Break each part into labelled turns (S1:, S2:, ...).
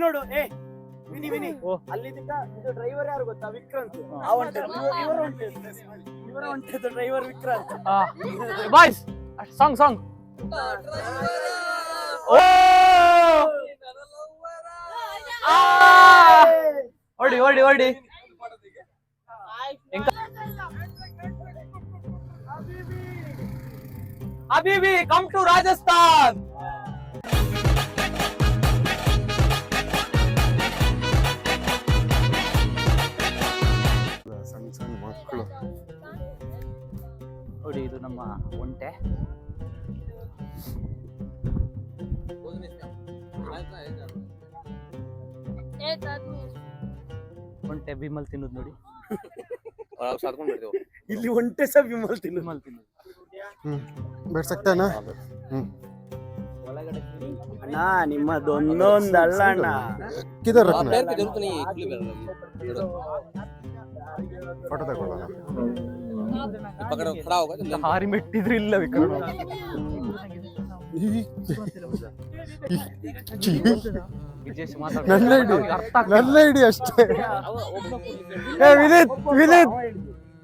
S1: ನೋಡು ವಿನಿ ವಿನಿ ಅಲ್ಲಿದ್ದ ಇದು ಡ್ರೈವರ್ ಯಾರು ಗೊತ್ತಾ? ವಿಕ್ರಾಂತ್. ಇವರ ಹೊಂಟಿದ್ದು driver Vikrant.
S2: Boys song song ಓಡಿ ಓಡಿ ಓಡಿ ಹಬೀಬಿ ಕಮ್ ಟು ರಾಜಸ್ಥಾನ್.
S3: ಸಣ್ಣ ಸಣ್ಣ ಮಕ್ಕಳು
S2: ನೋಡಿ, ಇದು ನಮ್ಮ ಒಂಟೆ. ಒಂಟೆ ಬಿಮಲ್ ತಿನ್ನೋದು ನೋಡಿ.
S1: ಇಲ್ಲಿ ಒಂಟೆ ಸಹ ವಿಮಲ್ ತಿನ್ನೋದು.
S3: बैठ सकता है ना?
S1: ಅಣ್ಣ ನಿಮ್ಮದೊಂದೊಂದು ಅಲ್ಲ ಅಣ್ಣ.
S3: किधर रखना है? फोटो तಗೊಳ್ಳೋಣ.
S2: ಹಾರಿ ಮೆಟ್ಟಿದ್ರೆ ಇಲ್ಲ ವಿಕ್ರಮ್.
S3: ನನ್ನ ಐಡಿ ಅಷ್ಟೇ. ವಿನೀತ್ ವಿನೀತ್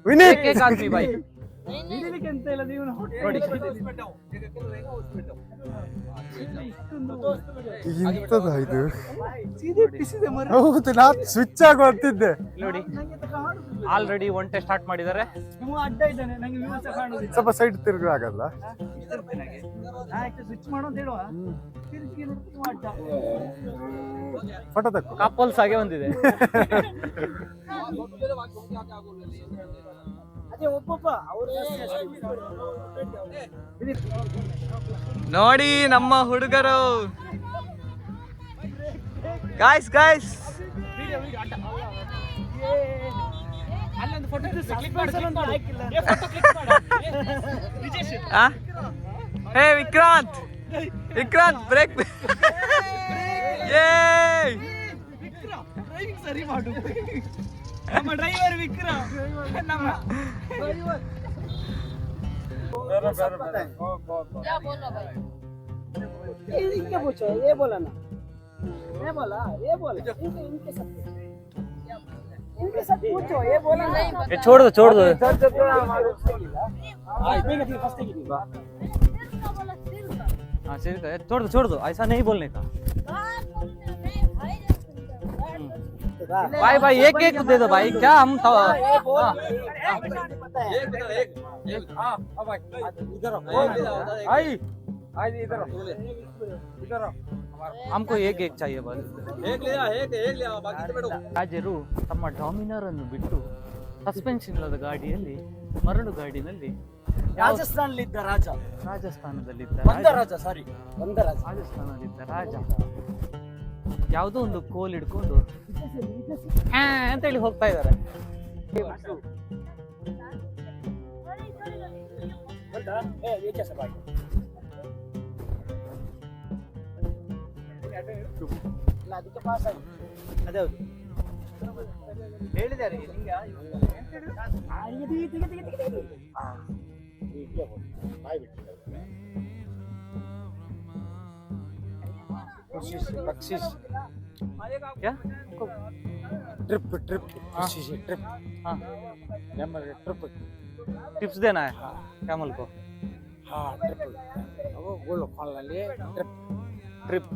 S3: ವಿನೀತ್
S2: ಬಾಯ್
S3: ಇಂಥದ ಇದು ಹೌದು, ನಾ ಸ್ವಿಚ್ ಆಗಿ ಬರ್ತಿದ್ದೆ
S2: ನೋಡಿ. ಆಲ್ರೆಡಿ ಒಂಟೆ ಸ್ಟಾರ್ಟ್ ಮಾಡಿದ್ದಾರೆ.
S3: ಸ್ವಲ್ಪ ಸೈಡ್ ತಿರುಗಿ ಆಗಲ್ಲ. ಫೋಟೋ ತಕ್ಕೋ.
S2: ಕಪಲ್ಸ್ ಆಗಿ ಒಂದಿದೆ. ನೋಡಿ ನಮ್ಮ ಹುಡುಗರು. ಗಾಯ್ಸ್ ಗಾಯ್ಸ್ ಹೇ ವಿಕ್ರಾಂತ್ ವಿಕ್ರಾಂತ್ ಬ್ರೇಕ್.
S1: ಸರಿ ಮಾಡು. ನಮ್ಮ ಡ್ರೈವರ್ ವಿಕ್ರಮ್. क्या बोलना भाई? क्या पूछो? ये बोला ना, मैं बोला, ये बोला, इनके साथ पूछो, ये बोला ना.
S2: ये छोड़ दो छोड़ दो. हाँ सिर का छोड़ दो ऐसा नहीं बोलने का. भाई भाई एक एक दे दो भाई. क्या हम हमको एक एक चाहिए बस. ರಾಜರು ತಮ್ಮ ಡಾಮಿನರ್ ಅನ್ನು ಬಿಟ್ಟು ಸಸ್ಪೆನ್ಷನ್ ಇಲ್ಲದ ಗಾಡಿಯಲ್ಲಿ ಮರಳು ಗಾಡಿನಲ್ಲಿ
S1: ರಾಜಸ್ಥಾನದಲ್ಲಿದ್ದ
S2: ರಾಜಸ್ಥಾನದಲ್ಲಿದ್ದ ರಾಜಸ್ಥಾನದಲ್ಲಿದ್ದ ರಾಜ ಯಾವುದೋ ಒಂದು ಕೋಲ್ ಹಿಡ್ಕೊಂಡು ಅಂತ ಹೇಳಿ ಹೋಗ್ತಾ ಇದ್ದಾರೆ. ಹೇಳಿದ್ದಾರೆ बख्शिश क्या?
S3: ट्रिप
S2: ट्रिप हाँ टिप्स देना है कैमल को.
S1: हाँ ट्रिप वो बोलो कॉल ले
S2: ट्रिप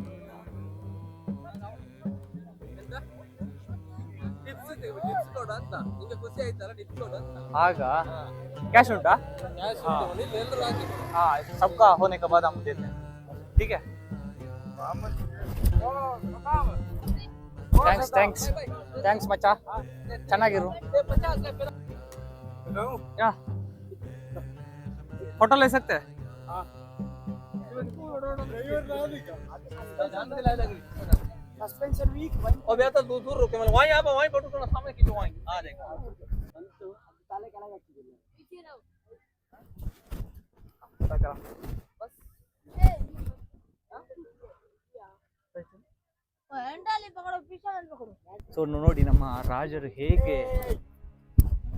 S2: ಆಗ ಕ್ಯಾಶ್ ಉಂಟಾ? हाँ सबका होने के बाद हम देते हैं. ठीक है. ಥ್ಯಾಂಕ್ಸ್ ಮಚ್ಚಾ. ಚೆನ್ನಾಗಿರು. क्या फोटो ले सकते हैं?
S1: सस्पेंशन वीक भाई.
S2: अब या तो दूर रुके मतलब वहीं आप वहीं फोटो थोड़ा सामने खींचो वहीं आ जाएगा.
S1: ताले केला हाಕಿದಿಲ್ಲ.
S2: ಸೊ ನೋಡಿ ನಮ್ಮ ರಾಜರು ಹೇಗೆ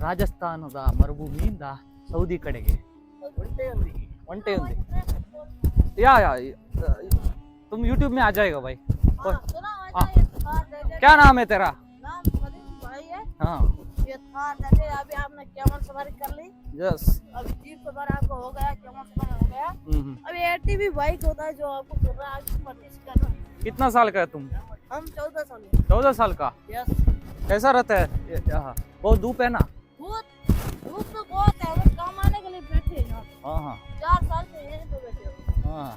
S2: ರಾಜಸ್ಥಾನದ ಮರುಭೂಮಿಯಿಂದ ಸೌದಿ ಕಡೆಗೆ ಒಂಟೆಯೊಂದಿಗೆ या तुम YouTube में आ जाएगा भाई. हाँ क्या नाम है तेरा?
S4: नाम मदीन भाई है।
S2: हाँ
S4: ये था जैसे अभी आपने कैमल सवारी कर ली,
S2: यस।
S4: अभी जीप सवारी आपको हो गया, कैमल सवारी हो गया, अभी एटीवी बाइक होता है जो आपको कर रहा है, आगे प्रैक्टिस कर रहा है।
S2: कितना साल का है तुम?
S4: हम 14 साल
S2: 14 साल का।
S4: यस।
S2: कैसा रहता है यहाँ? बहुत धूप है ना?
S4: बहुत धूप तो बहुत है, हम काम आने के लिए बैठे हैं यहाँ।
S2: हाँ हाँ
S4: 4 साल से यहीं पे बैठे हो।
S2: हाँ।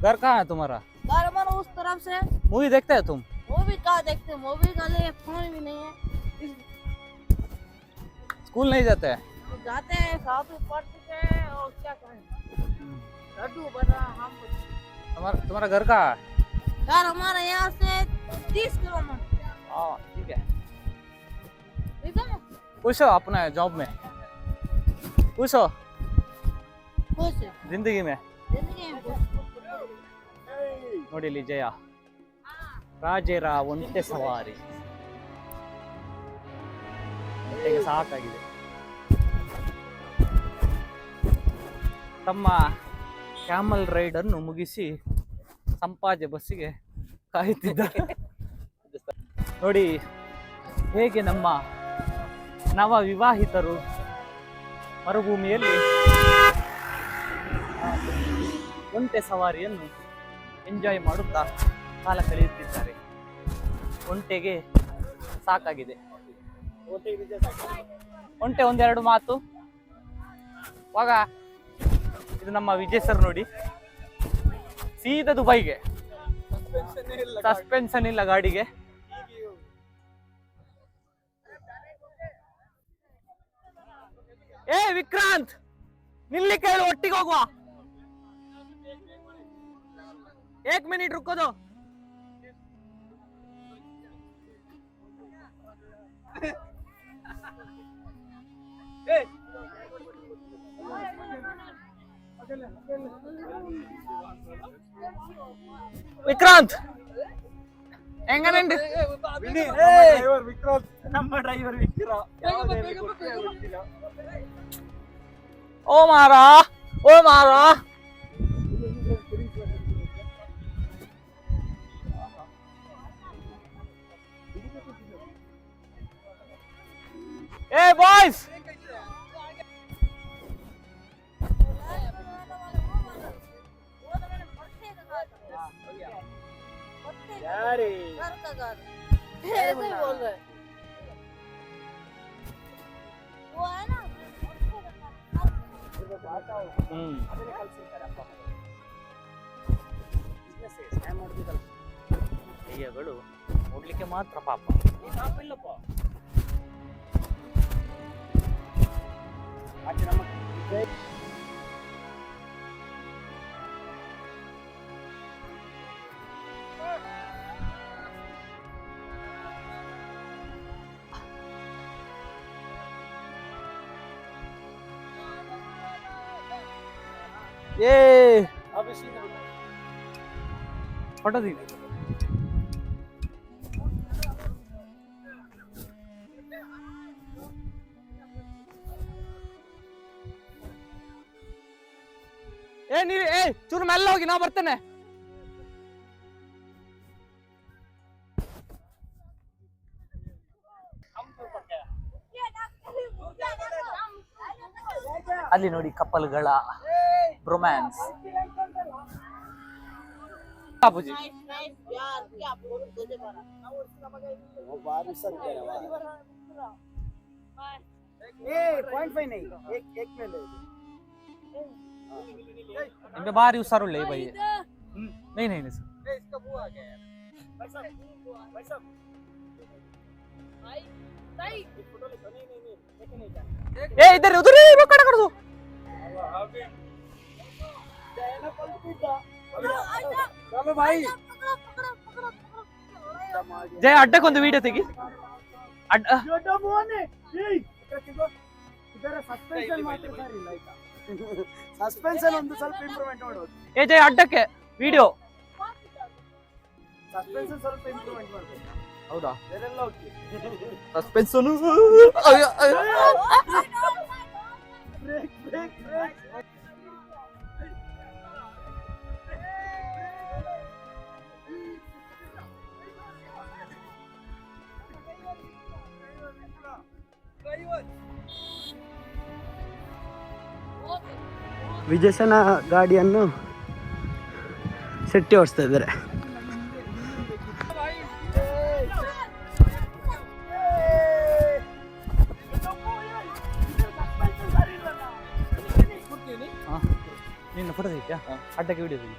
S2: घर कहाँ है तुम्हारा?
S4: घर हमारा उस तरफ से।
S2: मूवी देखते है तुम?
S4: मूवी कहाँ देखते, मूवी का लिए फोन भी नहीं है।
S2: स्कूल नहीं जाते हैं?
S4: जाते हैं, काफी पढ़ चुके हैं और क्या कहें, लड्डू बना हम।
S2: तुम्हारा घर कहाँ है?
S4: यार हमारे यहाँ से 30 किलोमीटर।
S2: हाँ ठीक है।
S4: ठीक है,
S2: खुश हो अपने जॉब में? खुश हो
S4: खुश है
S2: जिंदगी में?
S4: जिंदगी में खुश।
S2: ನೋಡಿ ಇಲ್ಲಿ ಜಯ ರಾಜೇರ ಒಂಟೆ ಸವಾರಿ ಒಂಟೆಗೆ ಸಾಕಾಗಿದೆ. ತಮ್ಮ ಕ್ಯಾಮಲ್ ರೈಡ್ ಅನ್ನು ಮುಗಿಸಿ ಸಂಪಾಜೆ ಬಸ್ಸಿಗೆ ಕಾಯುತ್ತಿದ್ದಾರೆ. ನೋಡಿ ಹೇಗೆ ನಮ್ಮ ನವ ವಿವಾಹಿತರು ಮರುಭೂಮಿಯಲ್ಲಿ ಒಂಟೆ ಸವಾರಿಯನ್ನು ಎಂಜಾಯ್ ಮಾಡುತ್ತಾ ಕಾಲ ಕಳೆಯುತ್ತಿದ್ದಾರೆ. ಒಂಟೆಗೆ ಸಾಕಾಗಿದೆ. ಒಂಟೆ ಒಂದೆರಡು ಮಾತು ವಾಗ. ಇದು ನಮ್ಮ ವಿಜಯ್ ಸರ್ ನೋಡಿ, ಸೀದಾ ದುಬೈಗೆ. ಸಸ್ಪೆನ್ಷನ್ ಇಲ್ಲ ಗಾಡಿಗೆ. ಏ ವಿಕ್ರಾಂತ್, ನಿಲ್ಲಿಕ್ಕೆ ಹೇಳು, ಒಟ್ಟಿಗೆ ಹೋಗುವ. 1 मिनट रुको दो. ವಿಕ್ರಾಂತ್ ಹೆಂಗನೇನ್ರಿ? ನಮ್ಮ ಡ್ರೈವರ್ ವಿಕ್ರಾಂತ್. ಓ ಮಾರಾ, ಓ ಮಾರಾ. Hey boys!
S4: ऐसे बोल रहे वो है ना।
S2: ದೆಯ್ಯಗಳು ನೋಡ್ಲಿಕ್ಕೆ ಮಾತ್ರ ಪಾಪ. ये फोटो दी. ಏ ಚೂರು ಮೆಲ್ಲ ಹೋಗಿ, ನಾ ಬರ್ತೇನೆ. ಅಲ್ಲಿ ನೋಡಿ ಕಪಲ್ಗಳ ರೊಮ್ಯಾನ್ಸ್. ಬಾಬುಜಿ
S4: यार क्या बोल तुझे बड़ा
S1: वो बारिश सर कह रहा है। ए 0.5 नहीं, एक में ले
S2: इनमें बाहर यूज सारू ले भाई. नहीं नहीं नहीं सर.
S1: इसका वो आ गया यार भाई साहब भाई सही फोटो ले. नहीं लेके नहीं जा.
S2: ए इधर उधर वो कड़ा कर दो.
S1: चलो भाई
S2: ಜಯ ಅಡ್ಡಕ್ಕೊಂದು ವಿಡಿಯೋ ತೆಗಿ. ಅಡ್ಡ
S1: ಸಸ್ಪೆನ್ಷನ್ ಒಂದು ಸ್ವಲ್ಪ ಇಂಪ್ರೂವ್ಮೆಂಟ್ ಮಾಡೋದು.
S2: ಏ ಜಯ ಅಡ್ಡಕ್ಕೆ ವಿಡಿಯೋ.
S1: ಸಸ್ಪೆನ್ಷನ್ ಸ್ವಲ್ಪ ಇಂಪ್ರೂವ್ಮೆಂಟ್ ಮಾಡ್ಬೇಕು.
S2: ಹೌದಾ?
S1: ಬೇರೆಲ್ಲ okay.
S2: Suspension
S1: brake brake brake. ವಿಜಯಸನ ಗಾಡಿಯನ್ನು ಶೆಟ್ಟಿ ಓಡಿಸ್ತಾ ಇದ್ದಾರೆ.
S2: ನಿನ್ನ ಫೋಟೋ ತೆಗಿತ್ಯಾ ಅಡ್ಡಕ್ಕೆ ವಿಡಿಯೋ ತೆಗಿ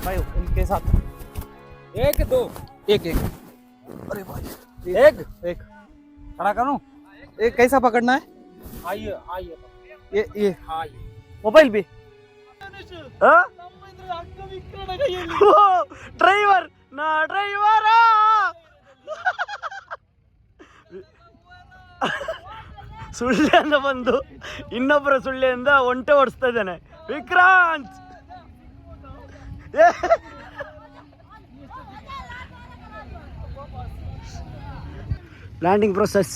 S2: भाई उनके साथ एक दो एक एक अरे भाई एक एक खड़ा करूं एक कैसा पकड़ना है आइए आइए ये मोबाइल भी
S1: ಡ್ರೈವರ್ ನಾ ಡ್ರೈವರ ಸುಳ್ಳೆಂದ ಬಂದು ಇನ್ನೊಬ್ಬರ ಸುಳ್ಳೆಯಿಂದ ಒಂಟೆ ಓಡಿಸ್ತಾ ಇದ್ದಾನೆ Vikrant. Landing process.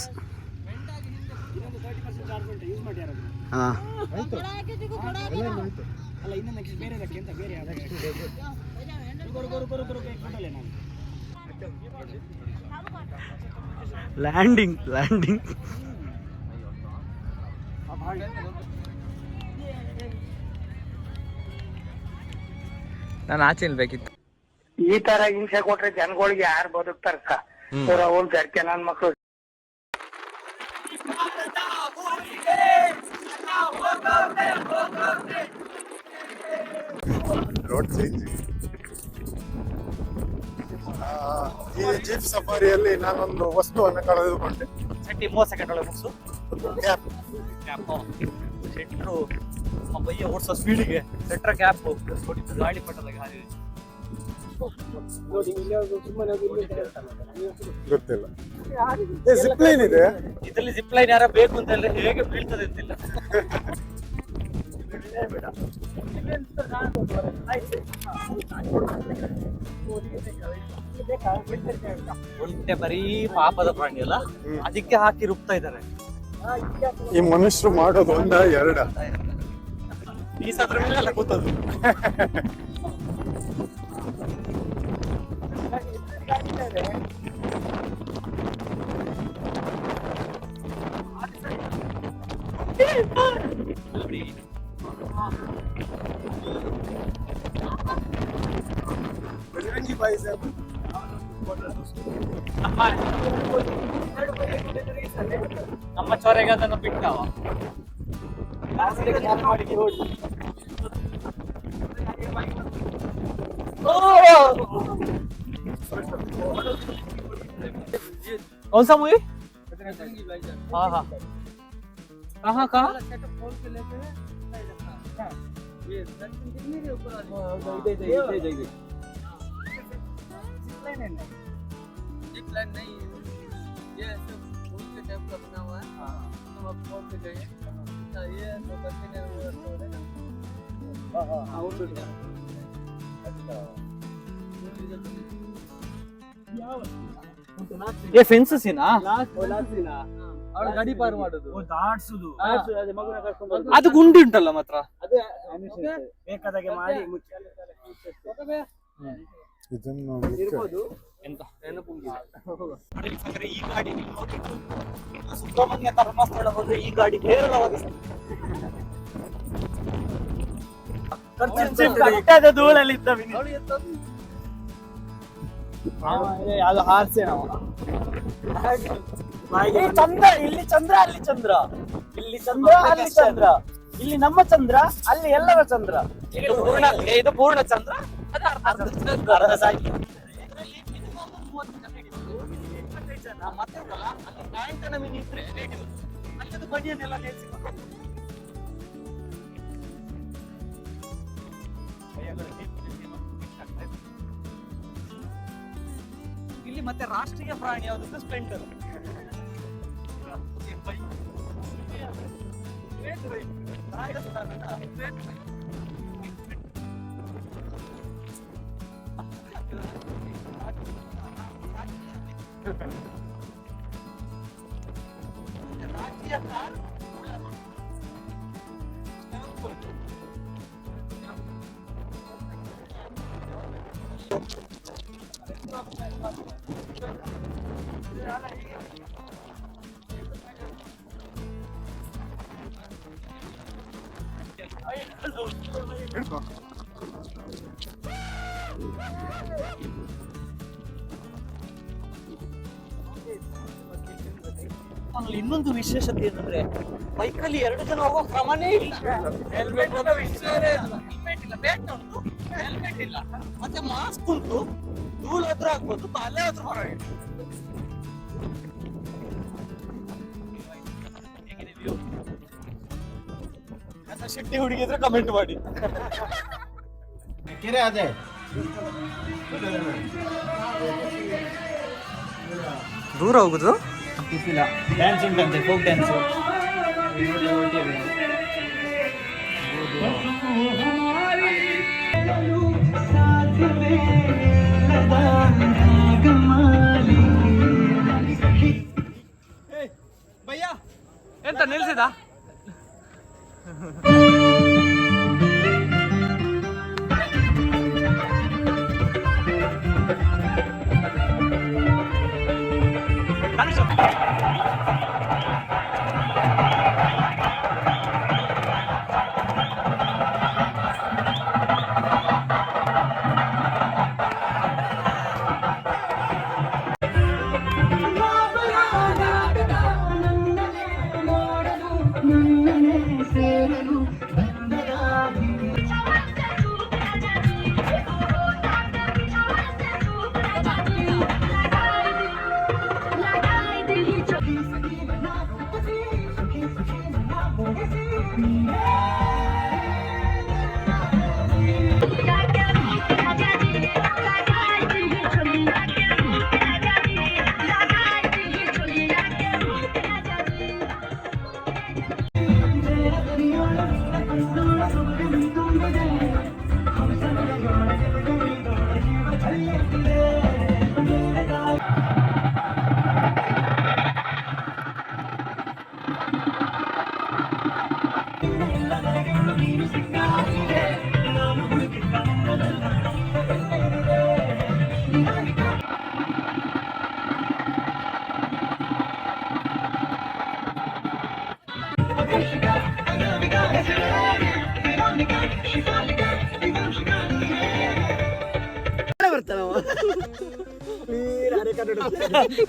S1: Landing landing
S2: ನಾನು ಆಚೆ ನಿಲ್ಬೇಕಿತ್ತು.
S5: ಈ ತರ ಹಿಂಸೆ ಕೊಟ್ರೆ ಜನಗಳಿಗೆ ಯಾರು ಬದುಕ್ತಾರಕ್ಕ? ಅವ್ರ ಜರ್ಕೆ ನನ್ ಮಕ್ಳು
S3: ರೋಡ್ ಚೇಂಜ್. ಈ ಜೀಪ್ ಸಫಾರಿಯಲ್ಲಿ ನಾನೊಂದು ವಸ್ತುವನ್ನು ಕಳೆದುಕೊಂಡೆ.
S2: 30 ಸೆಕೆಂಡ್ ಒಳಗೆ ಮುಗಿಸು.
S3: ಕ್ಯಾಪ್
S2: ಸೆಟ್ರು ಬಯ್ಯ ಓಡಿಸೋ ಸ್ಪೀಡಿಗೆ ಸೆಟ್ರ ಕ್ಯಾಪ್ ಗಾಳಿ ಪಟ್ಟದಾಗ ಹಾಗೆ
S3: ಗೊತ್ತಿಲ್ಲ. ಜಿಪ್ ಲೈನ್ ಇದೆ
S2: ಇದರಲ್ಲಿ ಜಿಪ್ ಲೈನ್ ಯಾರ ಬೇಕು ಅಂತ ಹೇಳಿದ್ರೆ ಹೇಗೆ ಬೀಳ್ತದೆ ಅಂತಿಲ್ಲ. ಒಂಟೆ ಬರೀ ಪಾಪದ ಪ್ರಾಣಿ ಅಲ್ಲ, ಅದಕ್ಕೆ ಹಾಕಿ ರುಬ್ತಾ ಇದ್ದಾರೆ.
S3: ಈ ಮನುಷ್ಯರು ಮಾಡೋದು ಒಂದ ಎರಡ
S2: ಈ ಸತ್ರ ಮೇಲೆ ಕೂತದ್ದು. ನಮ್ಮ ಚೊರೆಗೆ ಅದನ್ನು ಬಿಟ್ಟವ. कौन सा मूवी? हाँ हाँ कहाँ कहाँ?
S6: ये सब फूल के टाइप का बना हुआ है। हम अब फोन पे गए ये तो करके गए
S2: ये फेंस सीನಾ?
S6: ಅವ್ರು ಗಾಡಿ ಪಾರು ಮಾಡೋದು,
S1: ದಾಟ್ಸುದು
S2: ಅದು ಗುಂಡಿ ಉಂಟಲ್ಲ ಮಾತ್ರ.
S1: ಅದೇ ಬೇಕಾದಾಗೆ ಮಾಡಿ
S3: ಇದನ್ನು
S1: ಇರ್ಬೋದು.
S2: ಎಂತ ಈ ಗಾಡಿ ಸುಬ್ರಹ್ಮಣ್ಯ ಧರ್ಮಸ್ಥಳ ಹೋದ್ರೆ ಈ ಗಾಡಿ ಹೇರಳವಾಗಿ
S1: ಕಟ್ಟದ ಧೂಳಲ್ಲಿ ಇದ್ದ ಅದು ಹಾರ್ಸೆ ನಾವು ಚಂದ್ರ, ಇಲ್ಲಿ ಚಂದ್ರ ಅಲ್ಲಿ ಚಂದ್ರ, ಇಲ್ಲಿ ಚಂದ್ರ ಅಲ್ಲಿ ಚಂದ್ರ, ಇಲ್ಲಿ ನಮ್ಮ ಚಂದ್ರ ಅಲ್ಲಿ ಎಲ್ಲರ ಚಂದ್ರ.
S2: ಇದು ಪೂರ್ಣ ಚಂದ್ರ,
S1: ಅರ್ಧ ಸಾಕಿ.
S2: ಇಲ್ಲಿ ಮತ್ತೆ ರಾಷ್ಟ್ರೀಯ ಪ್ರಾಣಿ ಯಾವುದು? ಸ್ಪ್ಲೆಂಡರ್.
S3: ಹಿಡ್ಕೊ.
S2: ಆಮೇಲೆ ಇನ್ನೊಂದು ವಿಶೇಷತೆ ಏನಂದ್ರೆ ಬೈಕಲ್ಲಿ 2 ಜನ ಹೋಗೋ ಕ್ರಮನೇ ಇಲ್ಲ. ಹೆಲ್ಮೆಟ್ ಉಂಟು, ಹೆಲ್ಮೆಟ್ ಇಲ್ಲ, ಮತ್ತೆ ಮಾಸ್ಕ್ ಉಂಟು, ಧೂಳು ಹತ್ರ ಆಗ್ಬೋದು, ತಲೆ ಹತ್ರ ಹೊರಗೆ. ಶೆಟ್ಟಿ ಹುಡುಗಿ ಇದ್ರೆ ಕಮೆಂಟ್ ಮಾಡಿ.
S1: ಕೆರೆ ಅದೇ
S2: ದೂರ ಹೋಗುದು
S1: ಡ್ಯಾನ್ಸ್ ಉಂಟಂತೆ, ಫೋಕ್ ಡ್ಯಾನ್ಸ್.
S2: ಭಯ್ಯ ಎಂತ ನಿಲ್ಸಿದ?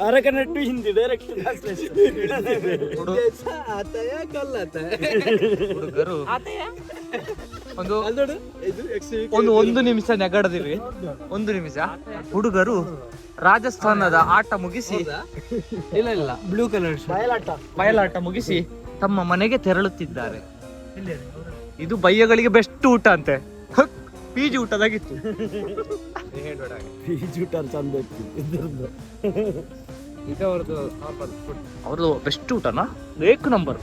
S1: अरे टू हिंदी डायरेक्ट
S2: ಒಂದು ನಿಮಿಷ ನೆಗಡದಿರಿ. 1 ನಿಮಿಷ. ಹುಡುಗರು ರಾಜಸ್ಥಾನದ ಆಟ ಮುಗಿಸಿ ಇಲ್ಲ ಬ್ಲೂ ಕಲರ್ ಬಯಲಾಟ ಮುಗಿಸಿ ತಮ್ಮ ಮನೆಗೆ ತೆರಳುತ್ತಿದ್ದಾರೆ. ಇದು ಬಯ್ಯಗಳಿಗೆ ಬೆಸ್ಟ್ ಊಟ ಅಂತೆ. ಪಿಜಿ ಊಟದಾಗಿತ್ತು. ಅವ್ರದ್ದು ಬೆಸ್ಟ್ ಊಟನಾ, ಏಕ್ ನಂಬರ್.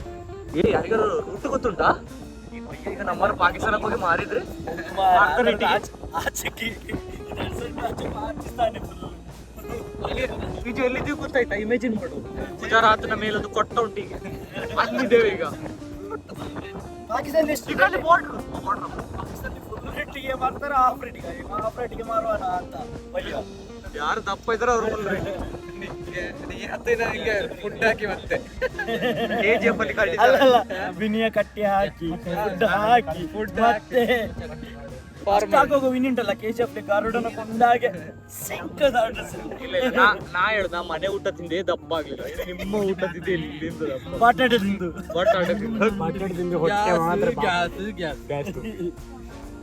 S2: ಯಾರಿಗಾರು ಊಟ ಗೊತ್ತುಂಟಾ? ಈಗ ನಮ್ಮ ಪಾಕಿಸ್ತಾನಕ್ಕೆ ಹೋಗಿ ಮಾರಿದ್ರೆ ಪಿಜಿ ಎಲ್ಲಿದ್ದೀವಿ ಗೊತ್ತಾಯ್ತಾ? ಇಮೇಜಿನ್ ಮಾಡು, ಗುಜರಾತ್ನ ಮೇಲೊಂದು ಕೊಟ್ಟ ಉಂಟು, ಈಗ ಅಲ್ಲಿದ್ದೇವೆ ಈಗ. ಯಾರು ದಪ್ಪ ಇದ್ರೆ ಅವರು ಫುಡ್ ಹಾಕಿ ಮತ್ತೆ KGF ಅಲ್ಲಿ
S1: ವಿನಿಯ ಕಟ್ಟಿ ಹಾಕಿ ಫುಡ್ ಮತ್ತೆ ವಿನಿಂಟಲ್ಲ KGF ಗಾರುಡನ ಕೊಂಡಾಗೆ
S2: ನಾ ಹೇಳ್ದ ಮನೆ ಊಟ ತಿಂದೆ ದಪ್ಪ ಆಗ್ಲಿಲ್ಲ. ನಿಮ್ಮ ಊಟ ತಿಂದೆ
S1: ಬಟಾಟೆ ತಿಂದು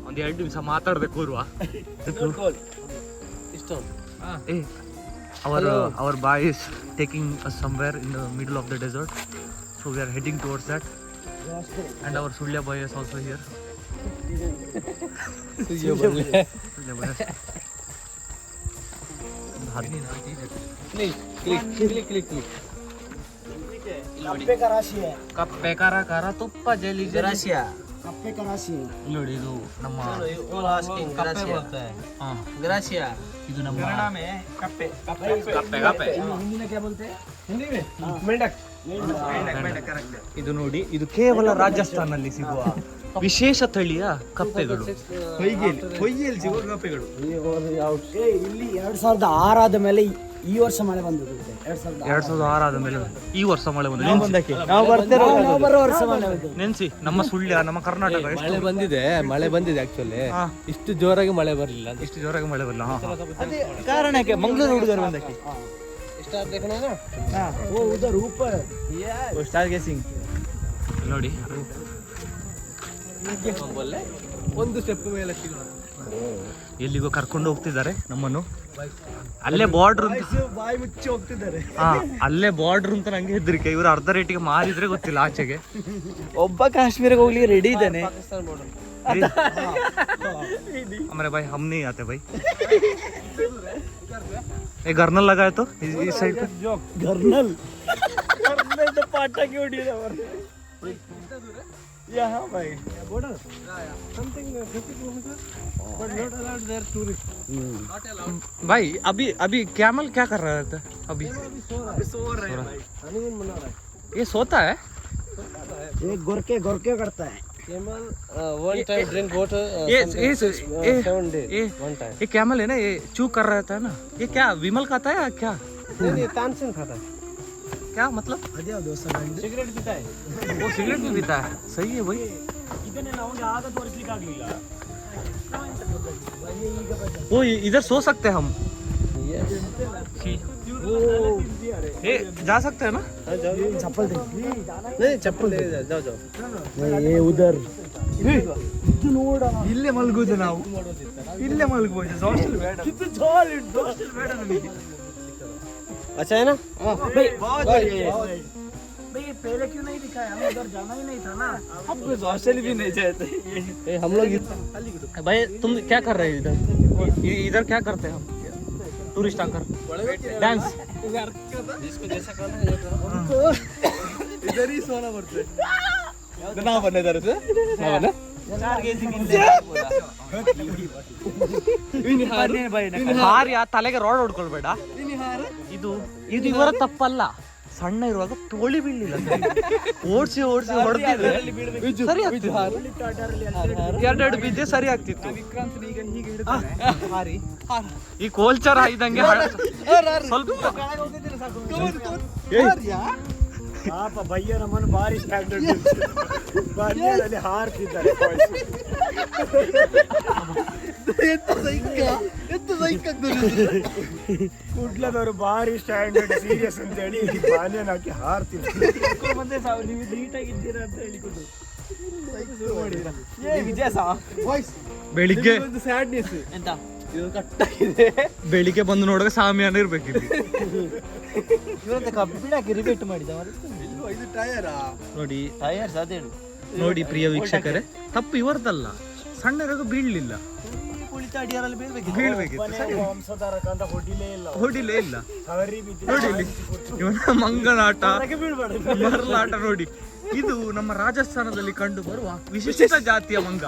S2: ಒಂದ್ 2 ನಿಮಿಷ ಮಾತಾಡ್ದೆ ಕೂರುವ. Our boy is taking us somewhere in the middle of the desert, so we are heading towards that, and our Sulya boy is also here. ಕಪ್ಪೆ ಕರ ತುಪ್ಪ ಜಲಿ ಕಪ್ಪೆ ಕರಾಶಿ ನೋಡಿ. ಇದು ನಮ್ಮ ಇದು ನಮ್ಮ ಕಪ್ಪೆ. ಇದು ನೋಡಿ, ಇದು ಕೇವಲ ರಾಜಸ್ಥಾನಲ್ಲಿ ಸಿಗುವ ವಿಶೇಷ ತಳಿಯ ಕಪ್ಪೆಗಳು.
S1: ಇಲ್ಲಿ 2006 ಆದ ಮೇಲೆ ಈ ವರ್ಷ ಮಳೆ ಬಂದದ್ದು
S2: 2006 ಆದ್ಮೇಲೆ ಈ ವರ್ಷ ಮಳೆ ಬಂದಿದೆ.
S1: ನಾವು ಬರೋ ವರ್ಷ ಮಳೆ ಬಂದದ್ದು.
S2: ನೆನ್ಸಿ ನಮ್ಮ ಸುಳ್ಯ ನಮ್ಮ ಕರ್ನಾಟಕ ಎಷ್ಟು
S6: ಮಳೆ ಬಂದಿದೆ ಆಕ್ಚುಲಿ. ಇಷ್ಟು ಜೋರಾಗಿ ಮಳೆ ಬರಲಿಲ್ಲ.
S2: ಇಷ್ಟು ಜೋರಾಗಿ ಮಳೆ ಬರಲ್ಲ.
S1: ಕಾರಣಕ್ಕೆ ಮಂಗಳೂರು ಹುಡುಗರು ಬಂದಕ್ಕೆ ಉದರ್ ऊपर
S6: ಸ್ಟಾರ್ ಗೇಸಿಂಗ್
S2: ನೋಡಿ
S6: ಒಂದು ಸ್ಟೆಪ್ ಮೇಲೆ
S2: ಎಲ್ಲಿಗೋ ಕರ್ಕೊಂಡು ಹೋಗ್ತಿದ್ದಾರೆ ನಮ್ಮನ್ನು. ಅಲ್ಲೇ ಬಾರ್ಡರ್ ಅಂತ.
S1: ಬಾಯಿ ಮುಚ್ಚಿ ಹೋಗ್ತಿದ್ದಾರೆ.
S2: ಅಲ್ಲೇ ಬಾರ್ಡರ್ ಅಂತ ನಂಗೆ ಹೆದರಿಕೆ. ಇವರು ಅರ್ಧ ರೇಟಿಗೆ ಮಾರಿದ್ರೆ ಗೊತ್ತಿಲ್ಲ ಆಚೆಗೆ.
S1: ಒಬ್ಬ ಕಾಶ್ಮೀರಕ್ಕೆ ಹೋಗ್ಲಿಕ್ಕೆ ರೆಡಿ ಇದ್ದಾನೆ.
S2: हमारे भाई हम नहीं आते भाई. ये गर्नल लगा है तो इस साइड पे
S1: गर्नल तो पाटा क्यों उड़ी है यहाँ भाई border something 50 kilometers but not allowed there tourist.
S2: भाई अभी कैमल क्या कर रहा था अभी
S1: सो रहा है भाई. हनीमून मना रहा है.
S2: ये सोता है.
S1: ये गोरके करता है.
S6: Camel one time drink water
S2: ये
S6: 7 days
S2: ये
S6: one time.
S2: ये कैमल है ना, ये चू कर रहा था ना. ये क्या विमल खाता है या क्या
S6: नहीं तानसेन खाता है.
S2: क्या मतलब
S1: ಅದೇ ದೋಸ್ತ
S6: सिगरेट पीता है.
S2: वो सिगरेट भी पीता है. सही है भाई.
S1: ಇದನ್ನೇ ನಮಗೆ ಆಗ ತೋರಿಸಲಿಕ್ಕೆ ಆಗಲಿಲ್ಲ.
S2: वो इधर सो सकते हैं हम. ये जा सकते हैं ना.
S1: ಚಪ್ಪಲ್
S6: नहीं चप्पल ले जाओ जाओ.
S1: ಏ ಉದರ್
S2: ಇದು ನೋಡ ಇಲ್ಲೇ ಮಲಗುದು ನಾವು. ಇಲ್ಲೇ ಮಲಗಬಹುದು. ಹಾಸ್ಟೆಲ್ ಬೇಡ.
S1: ಇದು ಸಾಲಿಡ್ ಹಾಸ್ಟೆಲ್ ಬೇಡ ನಮಗೆ.
S6: अच्छा है ना.
S1: भाई पहले क्यों नहीं दिखाया? हमें उधर जाना ही नहीं था ना. अब हॉस्टल भी नहीं जाते.
S6: हम लोग
S2: भाई तुम क्या कर रहे हो इधर? इधर क्या करते हैं हम टूरिस्ट आकर? डांस.
S6: जिसको जैसा करना है इधर ही सोना पड़ता है. ना बने इधर से ना बने.
S2: ಹಾರಿ ಆ ತಲೆಗೆ ರೋಡ್ ಹೊಡ್ಕೊಳ್ಬೇಡ. ಇದು ಇವರ ತಪ್ಪಲ್ಲ. ಸಣ್ಣ ಇರುವಾಗ ತೋಳಿ ಬೀಳಲಿಲ್ಲ. ಓಡಿಸಿ ಹೊಡೆದಿದ್ರೆ ಸರಿ ಆಗ್ತಿತ್ತು. ಎರಡೆರಡು ಬಿದ್ದೆ ಸರಿ ಆಗ್ತಿತ್ತು. ಈ ಕೋಲ್ಚರ್ ಇದ್ದಂಗೆ ಸ್ವಲ್ಪ
S1: ಪಾಪ ಭಯ್ಯ ನಮ್ಮನ್ನು ಭಾರಿ ಸ್ಟ್ಯಾಂಡರ್ಡ್ ಬಾಲ್ಯದಲ್ಲಿ ಹಾರ್ತಿದ್ದಾರೆ. ಕುಡ್ಲದವರು ಭಾರಿ ಸ್ಟ್ಯಾಂಡರ್ಡ್ ಸೀರಿಯಸ್ ಅಂತ ಹೇಳಿ ಬಾಲ್ಯನ ಹಾಕಿ ಹಾರ್ತಿದ್ದಾರೆ. ಮತ್ತೆ ನೀವು ನೀಟಾಗಿದ್ದೀರಾ ಅಂತ ಹೇಳಿಕೊಂಡು
S2: ಬೆಳಿಗ್ಗೆ
S6: ಸ್ಯಾಡ್ನೆಸ್
S1: ಎಂತ
S6: ಇದು ಕಟ್ಟಾಗಿದೆ.
S2: ಬೆಳಿಗ್ಗೆ ಬಂದು ನೋಡುವಾಗ ಸಾಮಿಯಾನ ಇರ್ಬೇಕಿತ್ತು.
S1: ಇವರಂತ ಕಬ್ಬಿಣಕ್ಕೆ ರಿಪೇಟ್ ಮಾಡಿದ
S6: ಇದು ಟಯರಾ
S2: ನೋಡಿ
S1: ಟೈರ್ಸ್ ಅದೇ
S2: ನೋಡಿ ಪ್ರಿಯ ವೀಕ್ಷಕರೇ, ತಪ್ಪು ಇವರದಲ್ಲ. ಸಣ್ಣ ಇರುವಾಗ ಬೀಳಲಿಲ್ಲ.
S1: ಕುಳಿತ ಅಡಿಯಾರಲ್ಲಿ
S2: ಬೀಳ್ಬೇಕಿತ್ತು. ಸರಿ.
S1: ವಂಶಧಾರಕ ಅಂತ ಹೊಡಿಲೇ ಇಲ್ಲ.
S2: ನೋಡಿ ಇಲ್ಲಿ ಇವನ ಮಂಗನಾಟ ಮರಲಾಟ ನೋಡಿ. ಇದು ನಮ್ಮ ರಾಜಸ್ಥಾನದಲ್ಲಿ ಕಂಡು ಬರುವ ವಿಶಿಷ್ಟ ಜಾತಿಯ ಮಂಗ.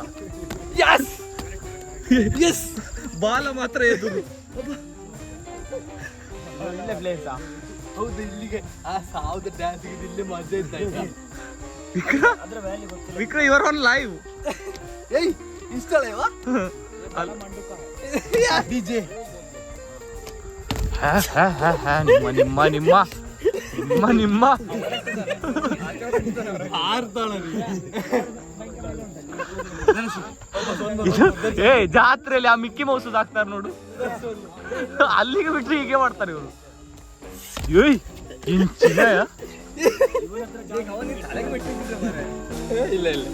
S2: ಬಾಲ ಮಾತ್ರ ಎದುರು.
S1: ಒಳ್ಳೆ ಪ್ಲೇಸ್.
S6: ಹೌದು ಇಲ್ಲಿಗೆ ಆ ಸಾವ್ದ ಡ್ಯಾನ್ಸ್ ಇಲ್ಲಿ ಮಜಾ ಇದ್ದಾಯ್ತಾ.
S1: ಅದ್ರ ವ್ಯಾಲಿ ಗೊತ್ತಿಲ್ಲ.
S2: ವಿಕ್ರ ಇವರ್ ಆನ್ ಲೈವ್.
S6: ಏಯ್ ಇನ್ಸ್ಟಾಲ್ ಅಯ್ಯವಾ
S1: ಡಿಜೆ
S2: ನಿಮ್ಮ ಏ ಜಾತ್ರೆಯಲ್ಲಿ ಆ ಮಿಕ್ಕಿ ಮೌಸ್ ಹಾಕ್ತಾರೆ ನೋಡು. ಅಲ್ಲಿಗೆ ಬಿಟ್ರೆ ಹೀಗೆ ಮಾಡ್ತಾರೆ ಇವರು. ಏಯ್ ಇಂಚಿನ
S6: ಇಲ್ಲ ಇಲ್ಲ